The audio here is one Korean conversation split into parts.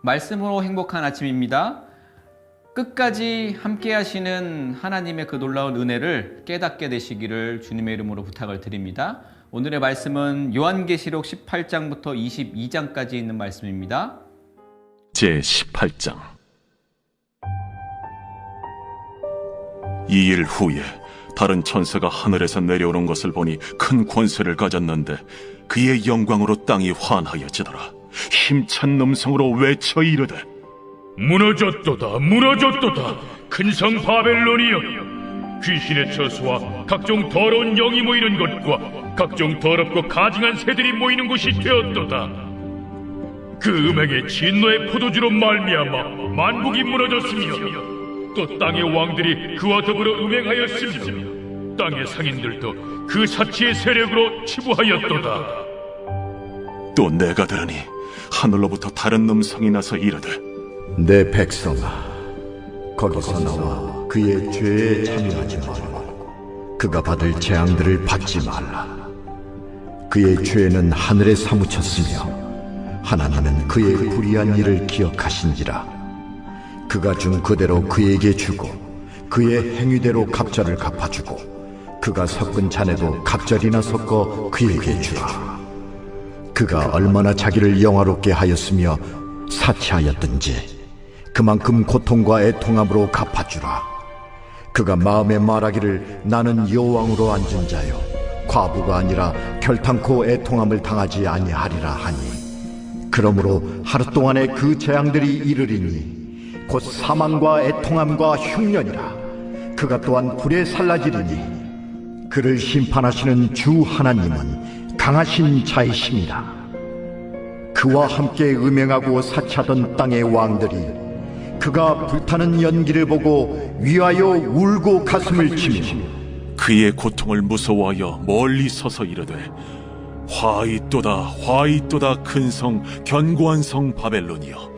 말씀으로 행복한 아침입니다. 끝까지 함께 하시는 하나님의 그 놀라운 은혜를 깨닫게 되시기를 주님의 이름으로 부탁을 드립니다. 오늘의 말씀은 요한계시록 18장부터 22장까지 있는 말씀입니다. 제18장. 이 일 후에 다른 천사가 하늘에서 내려오는 것을 보니 큰 권세를 가졌는데 그의 영광으로 땅이 환하여지더라. 힘찬 음성으로 외쳐 이르되, 무너졌도다, 무너졌도다, 큰 성 바벨론이여! 귀신의 처소와 각종 더러운 영이 모이는 곳과 각종 더럽고 가증한 새들이 모이는 곳이 되었도다. 그 음행의 진노의 포도주로 말미암아 만국이 무너졌으며 또 땅의 왕들이 그와 더불어 음행하였으며 땅의 상인들도 그 사치의 세력으로 치부하였도다. 또 내가 들으니 하늘로부터 다른 음성이 나서 이르되, 내 백성아, 거기서 나와 그의 죄에 참여하지 말고 그가 받을 재앙들을 받지 말라. 그의 죄는 하늘에 사무쳤으며 하나님은 그의 불의한 일을 기억하신지라. 그가 준 그대로 그에게 주고 그의 행위대로 갑절을 갚아주고 그가 섞은 잔에도 갑절이나 섞어 그에게 주라. 그가 얼마나 자기를 영화롭게 하였으며 사치하였든지 그만큼 고통과 애통함으로 갚아주라. 그가 마음에 말하기를 나는 여호왕으로 앉은 자요 과부가 아니라 결탄코 애통함을 당하지 아니하리라 하니, 그러므로 하루 동안에 그 재앙들이 이르리니 곧 사망과 애통함과 흉년이라. 그가 또한 불에 살라지리니 그를 심판하시는 주 하나님은 강하신 자이심이라. 그와 함께 음행하고 사치하던 땅의 왕들이 그가 불타는 연기를 보고 위하여 울고 가슴을 치며 그의 고통을 무서워하여 멀리 서서 이르되, 화이또다, 화이또다, 큰 성, 견고한 성 바벨론이여,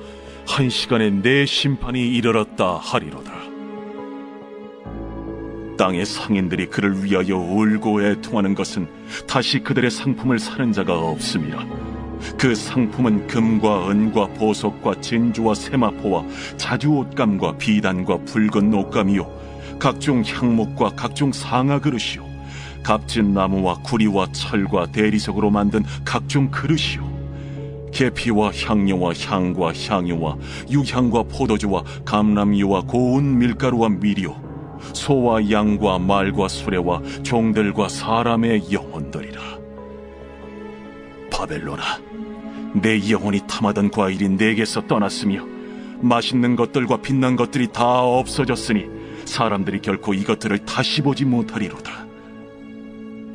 한 시간에 내 심판이 이르렀다 하리로다. 땅의 상인들이 그를 위하여 울고 애통하는 것은 다시 그들의 상품을 사는 자가 없음이라. 그 상품은 금과 은과 보석과 진주와 세마포와 자주 옷감과 비단과 붉은 옷감이요, 각종 향목과 각종 상아 그릇이요, 값진 나무와 구리와 철과 대리석으로 만든 각종 그릇이요, 계피와 향료와 향과 향유와 유향과 포도주와 감람유와 고운 밀가루와 밀이요, 소와 양과 말과 수레와 종들과 사람의 영혼들이라. 바벨론아, 내 영혼이 탐하던 과일이 내게서 떠났으며 맛있는 것들과 빛난 것들이 다 없어졌으니 사람들이 결코 이것들을 다시 보지 못하리로다.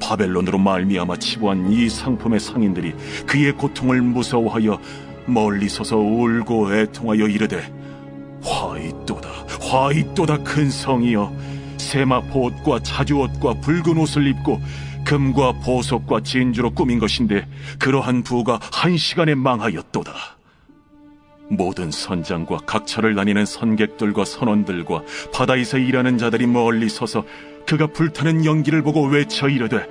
바벨론으로 말미암아 치부한 이 상품의 상인들이 그의 고통을 무서워하여 멀리 서서 울고 애통하여 이르되, 화이또다, 화이또다, 큰 성이여, 세마포 옷과 자주 옷과 붉은 옷을 입고 금과 보석과 진주로 꾸민 것인데 그러한 부가 한 시간에 망하였도다. 모든 선장과 각처를 다니는 선객들과 선원들과 바다에서 일하는 자들이 멀리 서서 그가 불타는 연기를 보고 외쳐 이르되,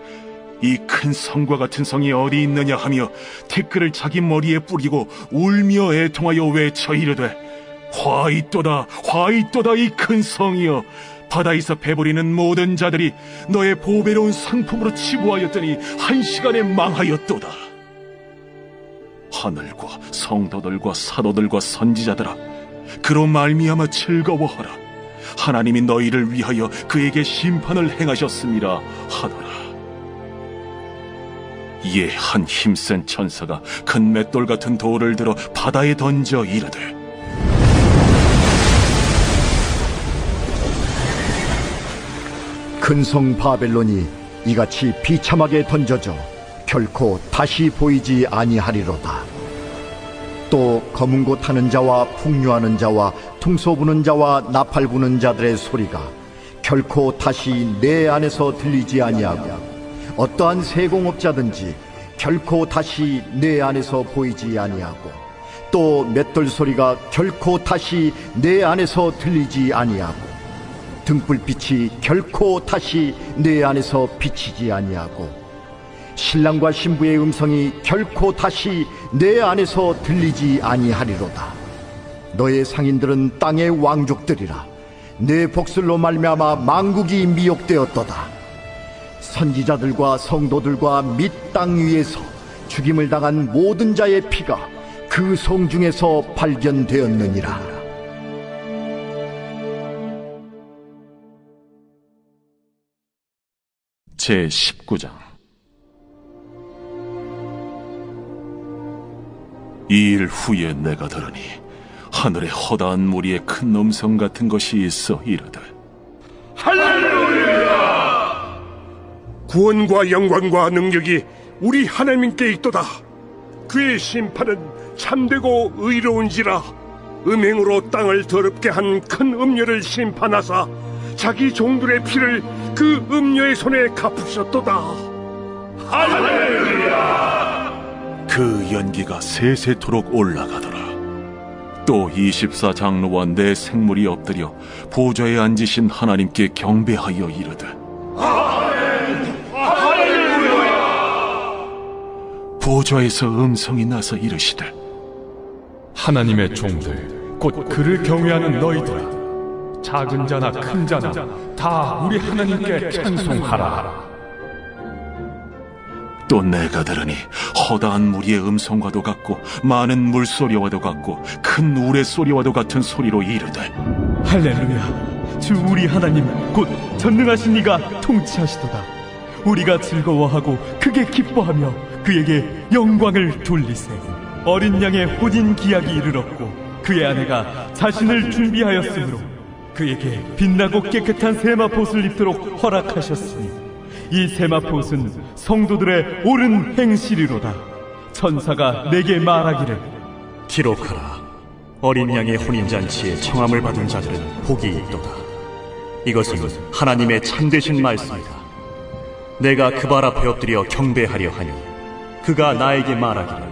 이 큰 성과 같은 성이 어디 있느냐 하며 티끌을 자기 머리에 뿌리고 울며 애통하여 외쳐 이르되, 화이또다, 화이또다, 이 큰 성이여, 바다에서 배부리는 모든 자들이 너의 보배로운 상품으로 치부하였더니 한 시간에 망하였도다. 하늘과 성도들과 사도들과 선지자들아, 그로 말미암아 즐거워하라. 하나님이 너희를 위하여 그에게 심판을 행하셨음이라 하더라. 이에 한 힘센 천사가 큰 맷돌 같은 돌을 들어 바다에 던져 이르되, 큰 성 바벨론이 이같이 비참하게 던져져 결코 다시 보이지 아니하리로다. 또 검은 고 타는 자와 풍류하는 자와 퉁소 부는 자와 나팔 부는 자들의 소리가 결코 다시 내 안에서 들리지 아니하고 어떠한 세공업자든지 결코 다시 내 안에서 보이지 아니하고 또 맷돌 소리가 결코 다시 내 안에서 들리지 아니하고 등불빛이 결코 다시 내 안에서 비치지 아니하고 신랑과 신부의 음성이 결코 다시 내 안에서 들리지 아니하리로다. 너의 상인들은 땅의 왕족들이라. 내 복술로 말미암아 만국이 미혹되었도다. 선지자들과 성도들과 및 땅 위에서 죽임을 당한 모든 자의 피가 그 성 중에서 발견되었느니라. 제19장. 이 일 후에 내가 들으니 하늘에 허다한 무리의 큰 음성 같은 것이 있어 이르되, 할렐루야! 구원과 영광과 능력이 우리 하나님께 있도다. 그의 심판은 참되고 의로운지라. 음행으로 땅을 더럽게 한 큰 음녀를 심판하사 자기 종들의 피를 그 음녀의 손에 갚으셨도다. 할렐루야! 그 연기가 세세토록 올라가더라. 또 24장로와 내 생물이 엎드려 보좌에 앉으신 하나님께 경배하여 이르되, 보좌에서 음성이 나서 이르시되, 하나님의 종들 곧 그를 경외하는 너희들아, 작은 자나 큰 자나 다 우리 하나님께 찬송하라. 또 내가 들으니 허다한 무리의 음성과도 같고 많은 물소리와도 같고 큰 우레소리와도 같은 소리로 이르되, 할렐루야! 주 우리 하나님 곧 전능하신 이가 통치하시도다. 우리가 즐거워하고 크게 기뻐하며 그에게 영광을 돌리세. 어린 양의 혼인 기약이 이르렀고 그의 아내가 자신을 준비하였으므로 그에게 빛나고 깨끗한 세마포옷을 입도록 허락하셨으니 이 세마포옷은 성도들의 옳은 행실이로다. 천사가 내게 말하기를, 기록하라. 어린 양의 혼인잔치에 청함을 받은 자들은 복이 있도다. 이것은 하나님의 참되신 말씀이다. 내가 그 발 앞에 엎드려 경배하려 하니 그가 나에게 말하기를,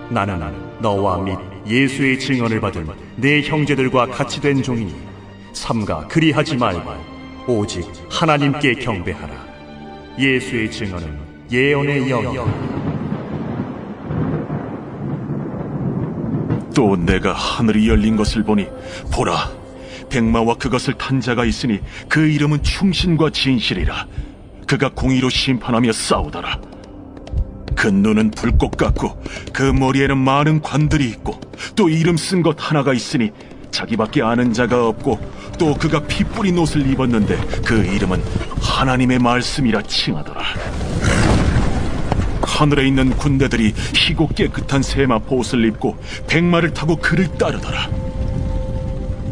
나는 너와 및 예수의 증언을 받은 내 형제들과 같이 된 종이니 삼가 그리하지 말고 오직 하나님께 경배하라. 예수의 증언은 예언의 영이다. 또 내가 하늘이 열린 것을 보니 보라, 백마와 그것을 탄 자가 있으니 그 이름은 충신과 진실이라. 그가 공의로 심판하며 싸우더라. 그 눈은 불꽃 같고 그 머리에는 많은 관들이 있고 또 이름 쓴 것 하나가 있으니 자기밖에 아는 자가 없고, 또 그가 피 뿌린 옷을 입었는데 그 이름은 하나님의 말씀이라 칭하더라. 하늘에 있는 군대들이 희고 깨끗한 세마포 옷을 입고 백마를 타고 그를 따르더라.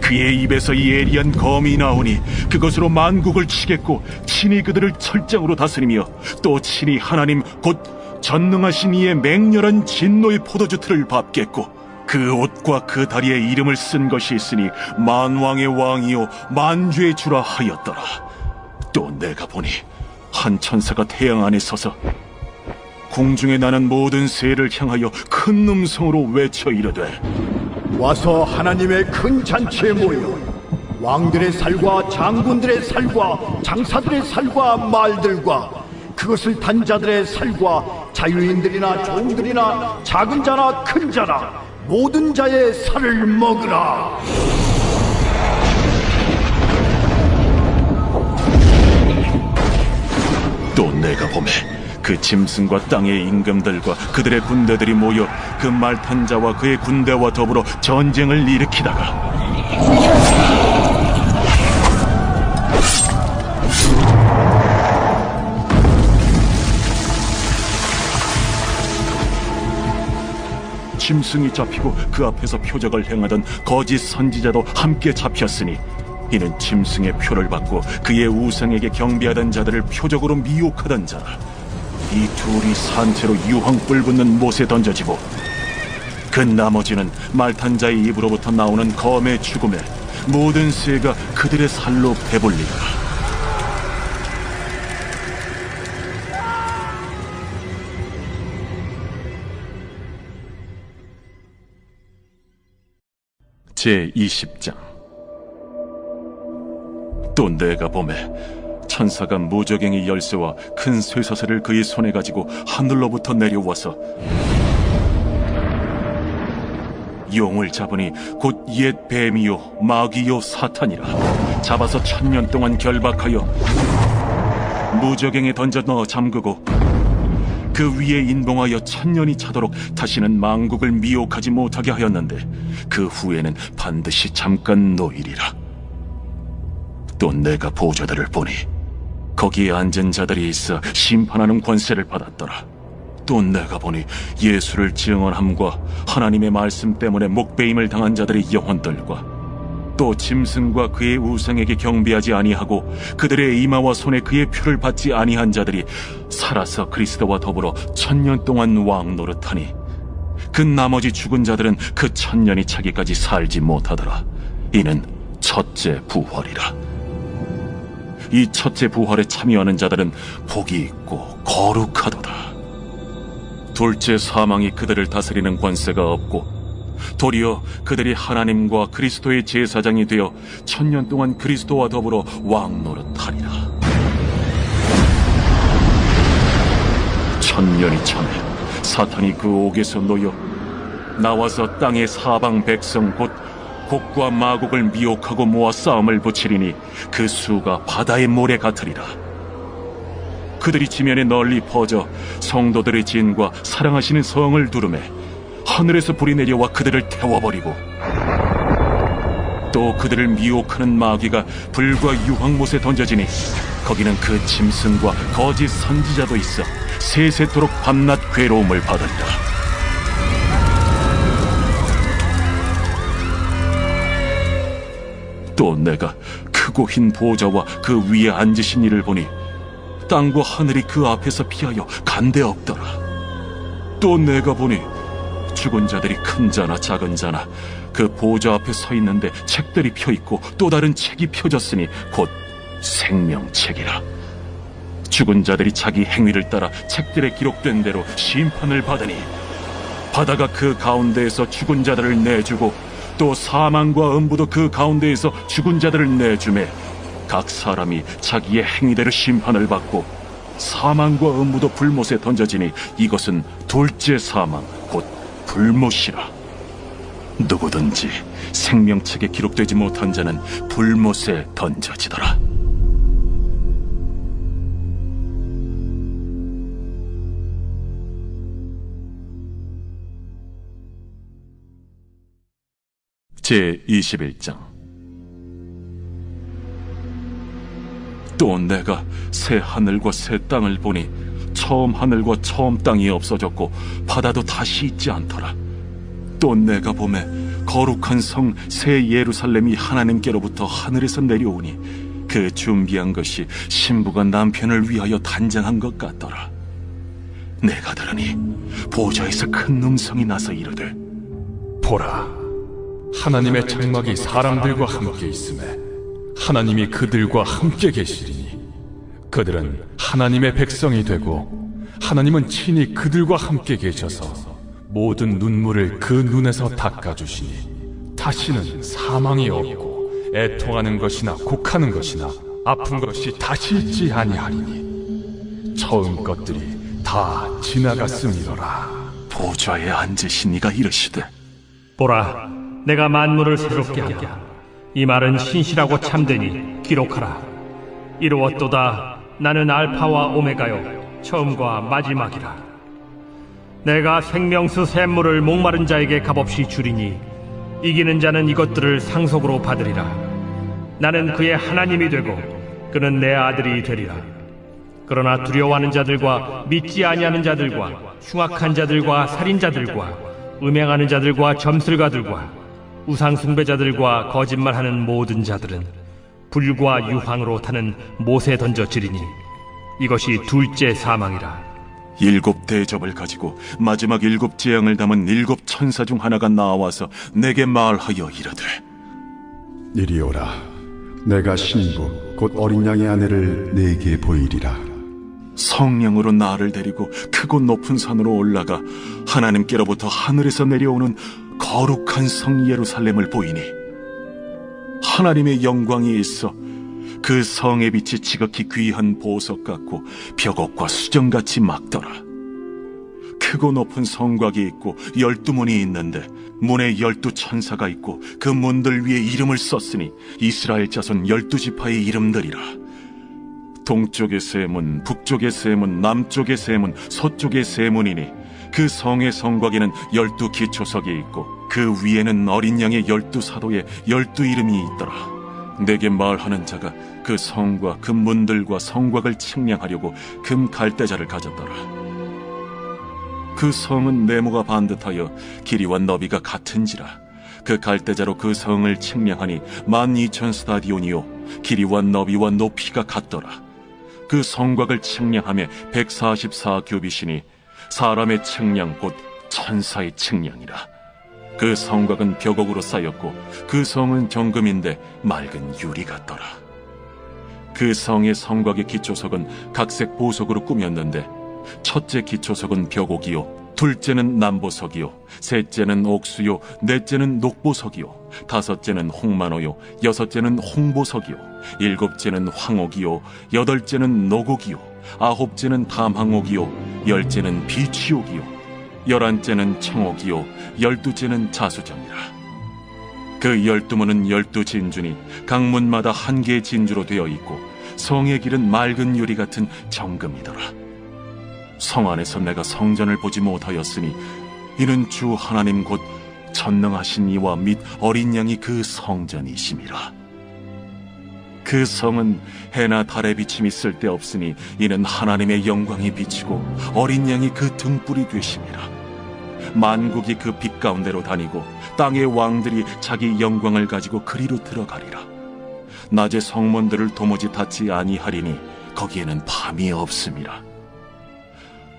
그의 입에서 예리한 검이 나오니 그것으로 만국을 치겠고 친히 그들을 철장으로 다스리며 또 친히 하나님 곧 전능하신 이의 맹렬한 진노의 포도주 틀을 밟겠고, 그 옷과 그 다리에 이름을 쓴 것이 있으니 만왕의 왕이요 만주의 주라 하였더라. 또 내가 보니 한 천사가 태양 안에 서서 공중에 나는 모든 새를 향하여 큰 음성으로 외쳐 이르되, 와서 하나님의 큰 잔치에 모여 왕들의 살과 장군들의 살과 장사들의 살과 말들과 그것을 단 자들의 살과 자유인들이나 종들이나 작은 자나 큰 자나 모든 자의 살을 먹으라. 또 내가 보매 그 짐승과 땅의 임금들과 그들의 군대들이 모여 그 말 탄 자와 그의 군대와 더불어 전쟁을 일으키다가 짐승이 잡히고 그 앞에서 표적을 행하던 거짓 선지자도 함께 잡혔으니 이는 짐승의 표를 받고 그의 우상에게 경배하던 자들을 표적으로 미혹하던 자라. 이 둘이 산채로 유황불 붙는 못에 던져지고 그 나머지는 말탄 자의 입으로부터 나오는 검의 죽음에 모든 새가 그들의 살로 배불리더라. 제20장. 또 내가 보매 천사가 무저갱이 열쇠와 큰 쇠사슬을 그의 손에 가지고 하늘로부터 내려와서 용을 잡으니 곧 옛 뱀이요 마귀요 사탄이라. 잡아서 1000년 동안 결박하여 무저갱에 던져 넣어 잠그고 그 위에 인봉하여 1000년이 차도록 다시는 만국을 미혹하지 못하게 하였는데 그 후에는 반드시 잠깐 놓이리라. 또 내가 보좌들을 보니 거기에 앉은 자들이 있어 심판하는 권세를 받았더라. 또 내가 보니 예수를 증언함과 하나님의 말씀 때문에 목베임을 당한 자들의 영혼들과 또 짐승과 그의 우상에게 경배하지 아니하고 그들의 이마와 손에 그의 표를 받지 아니한 자들이 살아서 그리스도와 더불어 1000년 동안 왕노릇하니 그 나머지 죽은 자들은 그 1000년이 차기까지 살지 못하더라. 이는 첫째 부활이라. 이 첫째 부활에 참여하는 자들은 복이 있고 거룩하도다. 둘째 사망이 그들을 다스리는 권세가 없고 도리어 그들이 하나님과 그리스도의 제사장이 되어 1000년 동안 그리스도와 더불어 왕노릇하리라. 1000년이 참에 사탄이 그 옥에서 놓여 나와서 땅의 사방 백성 곧 곡과 마곡을 미혹하고 모아 싸움을 붙이리니 그 수가 바다의 모래 같으리라. 그들이 지면에 널리 퍼져 성도들의 진과 사랑하시는 성을 두르매 하늘에서 불이 내려와 그들을 태워버리고 또 그들을 미혹하는 마귀가 불과 유황못에 던져지니 거기는 그 짐승과 거짓 선지자도 있어 세세토록 밤낮 괴로움을 받으리라. 또 내가 크고 흰 보좌와 그 위에 앉으신 이를 보니 땅과 하늘이 그 앞에서 피하여 간데 없더라. 또 내가 보니 죽은 자들이 큰 자나 작은 자나 그 보좌 앞에 서 있는데 책들이 펴있고 또 다른 책이 펴졌으니 곧 생명책이라. 죽은 자들이 자기 행위를 따라 책들에 기록된 대로 심판을 받으니 바다가 그 가운데에서 죽은 자들을 내주고 또 사망과 음부도 그 가운데에서 죽은 자들을 내주매 각 사람이 자기의 행위대로 심판을 받고 사망과 음부도 불못에 던져지니 이것은 둘째 사망 곧 불못이라. 누구든지 생명책에 기록되지 못한 자는 불못에 던져지더라. 제21장. 또 내가 새 하늘과 새 땅을 보니 처음 하늘과 처음 땅이 없어졌고 바다도 다시 있지 않더라. 또 내가 보매 거룩한 성 새 예루살렘이 하나님께로부터 하늘에서 내려오니 그 준비한 것이 신부가 남편을 위하여 단장한 것 같더라. 내가 들으니 보좌에서 큰 음성이 나서 이르되 보라, 하나님의 장막이 사람들과 함께 있음에 하나님이 그들과 함께 계시리니 그들은 하나님의 백성이 되고 하나님은 친히 그들과 함께 계셔서 모든 눈물을 그 눈에서 닦아주시니 다시는 사망이 없고 애통하는 것이나 곡하는 것이나 아픈 것이 다시 있지 아니하리니 처음 것들이 다 지나갔음이로라. 보좌에 앉으신 이가 이르시되 보라, 내가 만물을 새롭게 하랴. 이 말은 신실하고 참되니 기록하라. 이루었도다. 나는 알파와 오메가요 처음과 마지막이라. 내가 생명수 샘물을 목마른 자에게 값없이 주리니 이기는 자는 이것들을 상속으로 받으리라. 나는 그의 하나님이 되고 그는 내 아들이 되리라. 그러나 두려워하는 자들과 믿지 아니하는 자들과 흉악한 자들과 살인자들과 음행하는 자들과 점술가들과 우상 숭배자들과 거짓말하는 모든 자들은 불과 유황으로 타는 못에 던져지리니 이것이 둘째 사망이라. 7 대접을 가지고 마지막 7 재앙을 담은 7 천사 중 하나가 나와서 내게 말하여 이르되 이리 오라. 내가 신부 곧 어린 양의 아내를 네게 보이리라. 성령으로 나를 데리고 크고 높은 산으로 올라가 하나님께로부터 하늘에서 내려오는 거룩한 성 예루살렘을 보이니 하나님의 영광이 있어 그 성의 빛이 지극히 귀한 보석 같고 벽옥과 수정같이 막더라. 크고 높은 성곽이 있고 12문이 있는데 문에 12천사가 있고 그 문들 위에 이름을 썼으니 이스라엘 자손 12지파의 이름들이라. 동쪽의 세 문, 북쪽의 세 문, 남쪽의 세 문, 서쪽의 세 문이니 그 성의 성곽에는 12기초석이 있고 그 위에는 어린 양의 12사도의 12이름이 있더라. 내게 말하는 자가 그 성과 그 문들과 성곽을 측량하려고 금 갈대자를 가졌더라. 그 성은 네모가 반듯하여 길이와 너비가 같은지라. 그 갈대자로 그 성을 측량하니 12,000스타디온이요 길이와 너비와 높이가 같더라. 그 성곽을 측량하며 144규빗이니 사람의 측량 곧 천사의 측량이라. 그 성곽은 벽옥으로 쌓였고 그 성은 정금인데 맑은 유리 같더라. 그 성의 성곽의 기초석은 각색 보석으로 꾸몄는데 첫째 기초석은 벽옥이요, 둘째는 남보석이요, 셋째는 옥수요, 넷째는 녹보석이요, 다섯째는 홍만호요, 여섯째는 홍보석이요, 일곱째는 황옥이요, 여덟째는 노곡이요, 아홉째는 담항옥이요, 열째는 비취옥이요, 열한째는 청옥이요, 열두째는 자수정이라. 그 12문은 12진주니 각 문마다 한 개의 진주로 되어 있고 성의 길은 맑은 유리 같은 정금이더라. 성 안에서 내가 성전을 보지 못하였으니 이는 주 하나님 곧 전능하신 이와 및 어린 양이 그 성전이심이라. 그 성은 해나 달의 비침이 쓸데없으니 이는 하나님의 영광이 비치고 어린 양이 그 등불이 되심이라. 만국이 그 빛 가운데로 다니고 땅의 왕들이 자기 영광을 가지고 그리로 들어가리라. 낮에 성문들을 도무지 닫지 아니하리니 거기에는 밤이 없음이라.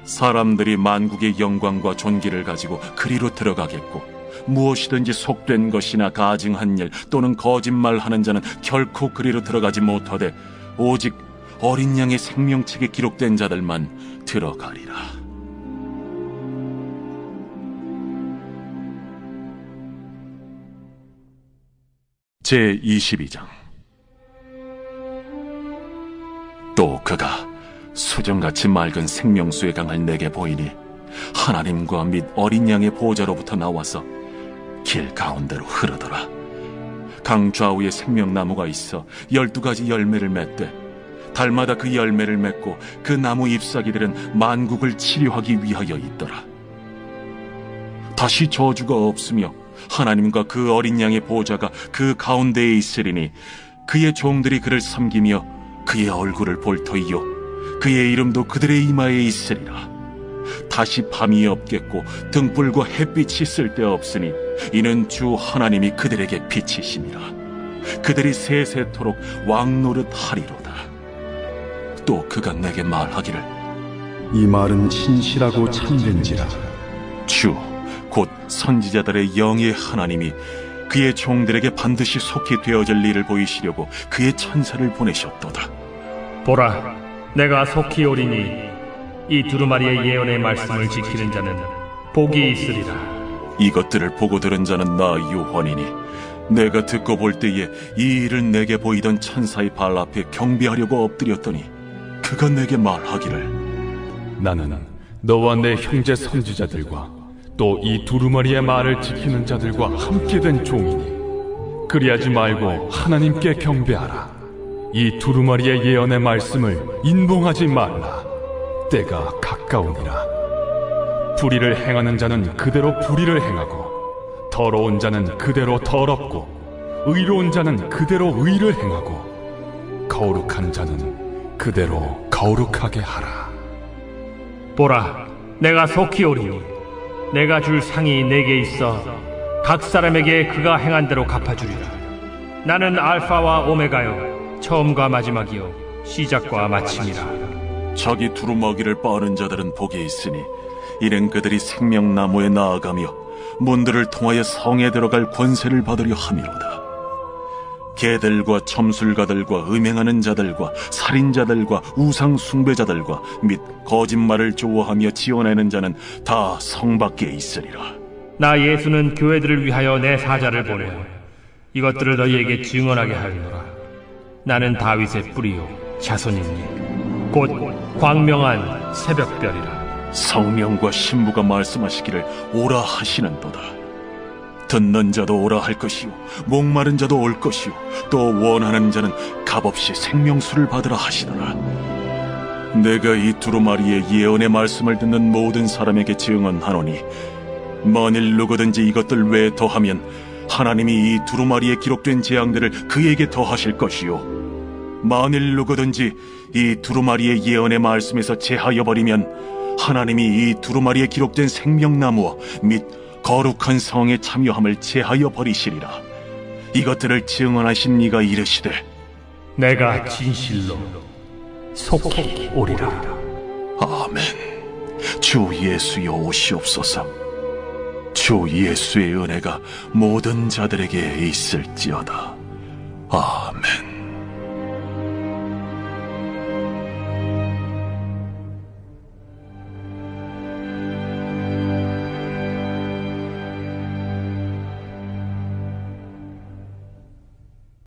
사람들이 만국의 영광과 존귀를 가지고 그리로 들어가겠고 무엇이든지 속된 것이나 가증한 일 또는 거짓말하는 자는 결코 그리로 들어가지 못하되 오직 어린 양의 생명책에 기록된 자들만 들어가리라. 제22장. 또 그가 수정같이 맑은 생명수의 강을 내게 보이니 하나님과 및 어린 양의 보호자로부터 나와서 길 가운데로 흐르더라. 강 좌우에 생명나무가 있어 12가지 열매를 맺되 달마다 그 열매를 맺고 그 나무 잎사귀들은 만국을 치료하기 위하여 있더라. 다시 저주가 없으며 하나님과 그 어린 양의 보호자가 그 가운데에 있으리니 그의 종들이 그를 섬기며 그의 얼굴을 볼 터이요 그의 이름도 그들의 이마에 있으리라. 다시 밤이 없겠고 등불과 햇빛이 쓸데없으니 이는 주 하나님이 그들에게 빛이심이라. 그들이 세세토록 왕노릇 하리로다. 또 그가 내게 말하기를 이 말은 신실하고 참된지라. 주 곧 선지자들의 영의 하나님이 그의 종들에게 반드시 속히 되어질 일을 보이시려고 그의 천사를 보내셨도다. 보라, 내가 속히 오리니 이 두루마리의 예언의 말씀을 지키는 자는 복이 있으리라. 이것들을 보고 들은 자는 나 요한이니 내가 듣고 볼 때에 이 일을 내게 보이던 천사의 발 앞에 경배하려고 엎드렸더니 그가 내게 말하기를 나는 너와 내 형제 선지자들과 또 이 두루마리의 말을 지키는 자들과 함께 된 종이니 그리하지 말고 하나님께 경배하라. 이 두루마리의 예언의 말씀을 인봉하지 말라. 때가 가까우니라. 불의를 행하는 자는 그대로 불의를 행하고 더러운 자는 그대로 더럽고 의로운 자는 그대로 의를 행하고 거룩한 자는 그대로 거룩하게 하라. 보라, 내가 속히 오리니 내가 줄 상이 내게 있어 각 사람에게 그가 행한 대로 갚아주리라. 나는 알파와 오메가요 처음과 마지막이요 시작과 마침이라. 자기 두루마기를 빠는 자들은 복이 있으니 이는 그들이 생명나무에 나아가며 문들을 통하여 성에 들어갈 권세를 받으려 함이로다. 개들과 점술가들과 음행하는 자들과 살인자들과 우상 숭배자들과 및 거짓말을 좋아하며 지어내는 자는 다 성 밖에 있으리라. 나 예수는 교회들을 위하여 내 사자를 보내어 이것들을 너희에게 증언하게 하리노라. 나는 다윗의 뿌리요 자손이니 곧 광명한 새벽별이라. 성령과 신부가 말씀하시기를 오라 하시는도다. 듣는 자도 오라 할 것이요 목마른 자도 올 것이요 또 원하는 자는 값없이 생명수를 받으라 하시더라. 내가 이 두루마리의 예언의 말씀을 듣는 모든 사람에게 증언하노니 만일 누구든지 이것들 외에 더하면 하나님이 이 두루마리에 기록된 재앙들을 그에게 더하실 것이요 만일 누구든지 이 두루마리의 예언의 말씀에서 제하여 버리면 하나님이 이 두루마리에 기록된 생명나무와 및 거룩한 성에 참여함을 제하여 버리시리라. 이것들을 증언하신 이가 이르시되 내가 진실로 속히 오리라. 아멘. 주 예수여 오시옵소서. 주 예수의 은혜가 모든 자들에게 있을지어다. 아멘.